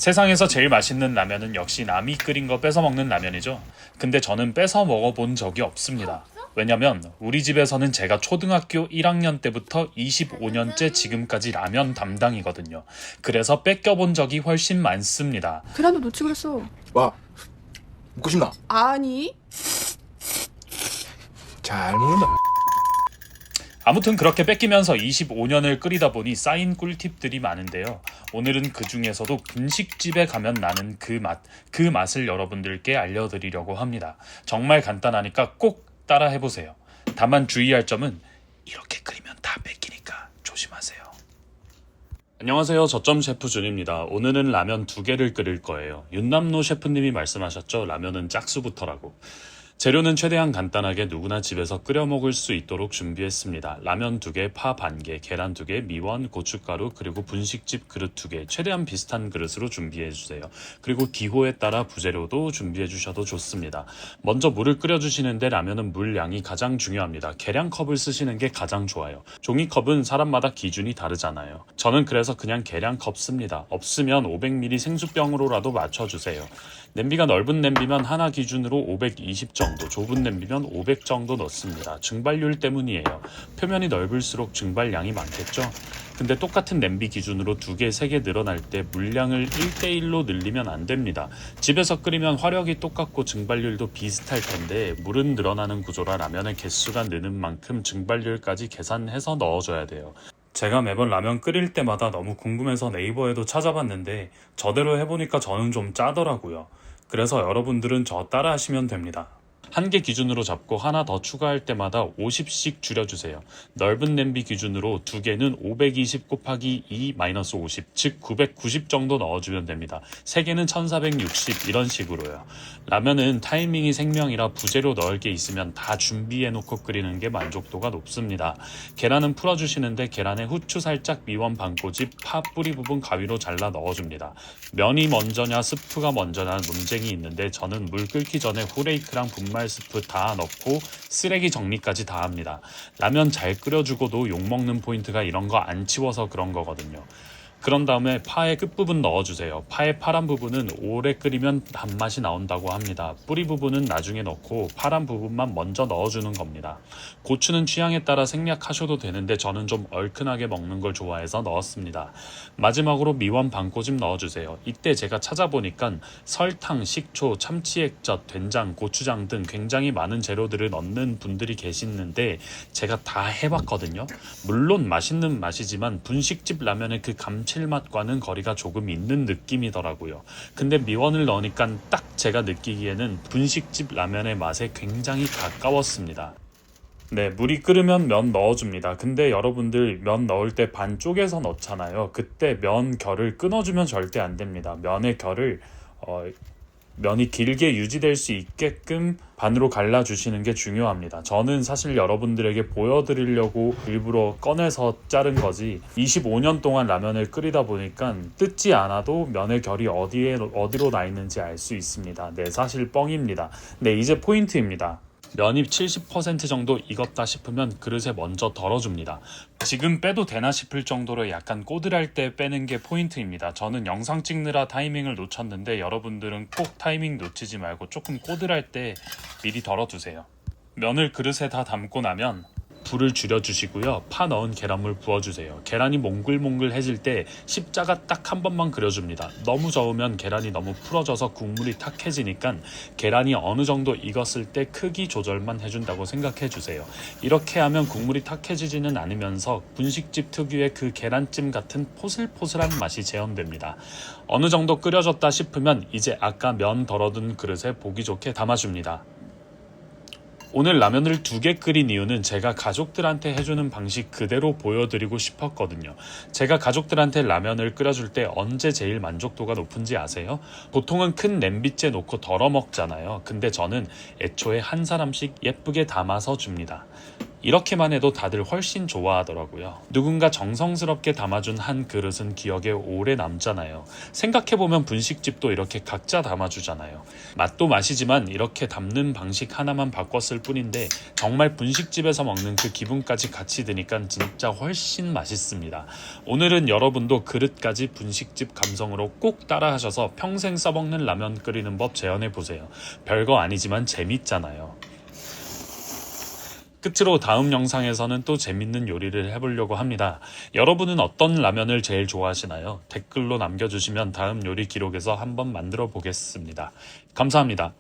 세상에서 제일 맛있는 라면은 역시 남이 끓인 거 뺏어 먹는 라면이죠. 근데 저는 뺏어 먹어본 적이 없습니다. 왜냐면 우리 집에서는 제가 초등학교 1학년 때부터 25년째 지금까지 라면 담당이거든요. 그래서 뺏겨본 적이 훨씬 많습니다. 계란도 놓치고 했어. 와, 먹고 싶나? 아니. 잘 먹는다. 아무튼 그렇게 뺏기면서 25년을 끓이다 보니 쌓인 꿀팁들이 많은데요. 오늘은 그 중에서도 분식집에 가면 나는 그 맛을 여러분들께 알려드리려고 합니다. 정말 간단하니까 꼭 따라 해보세요. 다만 주의할 점은 이렇게 끓이면 다 뺏기니까 조심하세요. 안녕하세요. 저점 셰프 준입니다. 오늘은 라면 2개를 끓일 거예요. 윤남노 셰프님이 말씀하셨죠. 라면은 짝수부터라고. 재료는 최대한 간단하게 누구나 집에서 끓여 먹을 수 있도록 준비했습니다. 라면 2개, 파 반개, 계란 2개, 미원, 고춧가루, 그리고 분식집 그릇 2개, 최대한 비슷한 그릇으로 준비해주세요. 그리고 기호에 따라 부재료도 준비해주셔도 좋습니다. 먼저 물을 끓여주시는데 라면은 물 양이 가장 중요합니다. 계량컵을 쓰시는 게 가장 좋아요. 종이컵은 사람마다 기준이 다르잖아요. 저는 그래서 그냥 계량컵 씁니다. 없으면 500ml 생수병으로라도 맞춰주세요. 냄비가 넓은 냄비면 하나 기준으로 520 정도, 좁은 냄비면 500 정도 넣습니다. 증발률 때문이에요. 표면이 넓을수록 증발량이 많겠죠? 근데 똑같은 냄비 기준으로 2개, 3개 늘어날 때 물량을 1대1로 늘리면 안 됩니다. 집에서 끓이면 화력이 똑같고 증발률도 비슷할 텐데 물은 늘어나는 구조라 라면의 개수가 느는 만큼 증발률까지 계산해서 넣어줘야 돼요. 제가 매번 라면 끓일 때마다 너무 궁금해서 네이버에도 찾아봤는데 저대로 해보니까 저는 좀 짜더라고요. 그래서 여러분들은 저 따라 하시면 됩니다. 1개 기준으로 잡고 하나 더 추가할 때마다 50씩 줄여주세요. 넓은 냄비 기준으로 2개는 520 곱하기 2-50, 즉 990 정도 넣어주면 됩니다. 3개는 1460 이런 식으로요. 라면은 타이밍이 생명이라 부재료 넣을 게 있으면 다 준비해놓고 끓이는 게 만족도가 높습니다. 계란은 풀어주시는데 계란에 후추 살짝, 미원 반꼬집, 파 뿌리 부분 가위로 잘라 넣어줍니다. 면이 먼저냐 스프가 먼저냐 논쟁이 있는데 저는 물 끓기 전에 후레이크랑 분말 스프 다 넣고 쓰레기 정리까지 다 합니다. 라면 잘 끓여주고도 욕먹는 포인트가 이런 거 안 치워서 그런 거거든요. 그런 다음에 파의 끝부분 넣어주세요. 파의 파란 부분은 오래 끓이면 단맛이 나온다고 합니다. 뿌리 부분은 나중에 넣고 파란 부분만 먼저 넣어주는 겁니다. 고추는 취향에 따라 생략하셔도 되는데 저는 좀 얼큰하게 먹는 걸 좋아해서 넣었습니다. 마지막으로 미원 반꼬집 넣어주세요. 이때 제가 찾아보니까 설탕, 식초, 참치액젓, 된장, 고추장 등 굉장히 많은 재료들을 넣는 분들이 계시는데 제가 다 해봤거든요. 물론 맛있는 맛이지만 분식집 라면의 그 감칠맛과는 거리가 조금 있는 느낌이더라고요. 근데 미원을 넣으니까 딱 제가 느끼기에는 분식집 라면의 맛에 굉장히 가까웠습니다. 네, 물이 끓으면 면 넣어줍니다. 근데 여러분들 면 넣을 때 반 쪼개서 넣잖아요. 그때 면 결을 끊어주면 절대 안 됩니다. 면의 결을 면이 길게 유지될 수 있게끔 반으로 갈라주시는 게 중요합니다. 저는 사실 여러분들에게 보여드리려고 일부러 꺼내서 자른 거지 25년 동안 라면을 끓이다 보니까 뜯지 않아도 면의 결이 어디로 나 있는지 알 수 있습니다. 네, 사실 뻥입니다. 네, 이제 포인트입니다. 면이 70% 정도 익었다 싶으면 그릇에 먼저 덜어줍니다. 지금 빼도 되나 싶을 정도로 약간 꼬들할 때 빼는 게 포인트입니다. 저는 영상 찍느라 타이밍을 놓쳤는데 여러분들은 꼭 타이밍 놓치지 말고 조금 꼬들할 때 미리 덜어두세요. 면을 그릇에 다 담고 나면 불을 줄여주시고요. 파 넣은 계란물 부어주세요. 계란이 몽글몽글해질 때 십자가 딱 한 번만 그려줍니다. 너무 저으면 계란이 너무 풀어져서 국물이 탁해지니까 계란이 어느 정도 익었을 때 크기 조절만 해준다고 생각해주세요. 이렇게 하면 국물이 탁해지지는 않으면서 분식집 특유의 그 계란찜 같은 포슬포슬한 맛이 재현됩니다. 어느 정도 끓여졌다 싶으면 이제 아까 면 덜어둔 그릇에 보기 좋게 담아줍니다. 오늘 라면을 2개 끓인 이유는 제가 가족들한테 해주는 방식 그대로 보여드리고 싶었거든요. 제가 가족들한테 라면을 끓여줄 때 언제 제일 만족도가 높은지 아세요? 보통은 큰 냄비째 놓고 덜어 먹잖아요. 근데 저는 애초에 한 사람씩 예쁘게 담아서 줍니다. 이렇게만 해도 다들 훨씬 좋아하더라고요. 누군가 정성스럽게 담아준 한 그릇은 기억에 오래 남잖아요. 생각해보면 분식집도 이렇게 각자 담아주잖아요. 맛도 맛이지만 이렇게 담는 방식 하나만 바꿨을 뿐인데 정말 분식집에서 먹는 그 기분까지 같이 드니까 진짜 훨씬 맛있습니다. 오늘은 여러분도 그릇까지 분식집 감성으로 꼭 따라하셔서 평생 써먹는 라면 끓이는 법 재현해보세요. 별거 아니지만 재밌잖아요. 끝으로 다음 영상에서는 또 재밌는 요리를 해보려고 합니다. 여러분은 어떤 라면을 제일 좋아하시나요? 댓글로 남겨주시면 다음 요리 기록에서 한번 만들어 보겠습니다. 감사합니다.